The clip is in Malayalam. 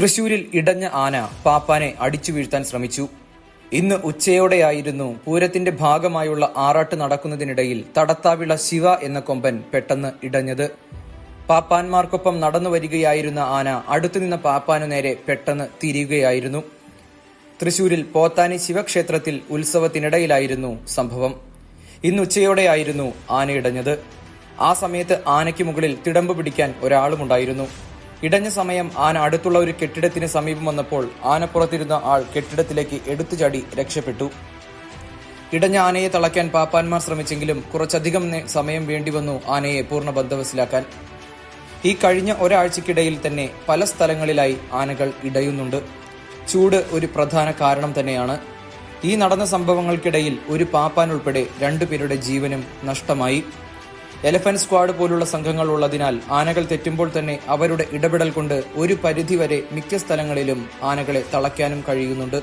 തൃശൂരിൽ ഇടഞ്ഞ ആന പാപ്പാനെ അടിച്ചു വീഴ്ത്താൻ ശ്രമിച്ചു. ഇന്ന് ഉച്ചയോടെയായിരുന്നു പൂരത്തിന്റെ ഭാഗമായുള്ള ആറാട്ട് നടക്കുന്നതിനിടയിൽ തടത്താവിള ശിവ എന്ന കൊമ്പൻ പെട്ടെന്ന് ഇടഞ്ഞത്. പാപ്പാന്മാർക്കൊപ്പം നടന്നു വരികയായിരുന്ന ആന അടുത്തുനിന്ന പാപ്പാനു നേരെ പെട്ടെന്ന് തിരിയുകയായിരുന്നു. തൃശൂരിൽ പോത്താനി ശിവക്ഷേത്രത്തിൽ ഉത്സവത്തിനിടയിലായിരുന്നു സംഭവം. ഇന്ന് ഉച്ചയോടെയായിരുന്നു ആന ഇടഞ്ഞത്. ആ സമയത്ത് ആനയ്ക്ക് മുകളിൽ തിടമ്പ് പിടിക്കാൻ ഒരാളുമുണ്ടായിരുന്നു. ഇടഞ്ഞ സമയം ആന അടുത്തുള്ള ഒരു കെട്ടിടത്തിന് സമീപം വന്നപ്പോൾ ആനപ്പുറത്തിരുന്ന ആൾ കെട്ടിടത്തിലേക്ക് എടുത്തുചാടി രക്ഷപ്പെട്ടു. ഇടഞ്ഞ ആനയെ തളയ്ക്കാൻ പാപ്പാന്മാർ ശ്രമിച്ചെങ്കിലും കുറച്ചധികം സമയം വേണ്ടിവന്നു ആനയെ പൂർണ്ണ ബന്ധവസിലാക്കാൻ. ഈ കഴിഞ്ഞ ഒരാഴ്ചക്കിടയിൽ തന്നെ പല സ്ഥലങ്ങളിലായി ആനകൾ ഇടയുന്നുണ്ട്. ചൂട് ഒരു പ്രധാന കാരണം തന്നെയാണ്. ഈ നടന്ന സംഭവങ്ങൾക്കിടയിൽ ഒരു പാപ്പാൻ ഉൾപ്പെടെ 2 പേരുടെ ജീവനും നഷ്ടമായി. എലഫന്റ് സ്ക്വാഡ് പോലുള്ള സംഘങ്ങൾ ഉള്ളതിനാൽ ആനകൾ തെറ്റുമ്പോൾ തന്നെ അവരുടെ ഇടപെടൽ കൊണ്ട് ഒരു പരിധിവരെ മിക്ക സ്ഥലങ്ങളിലും ആനകളെ തളയ്ക്കാനും കഴിയുന്നുണ്ട്.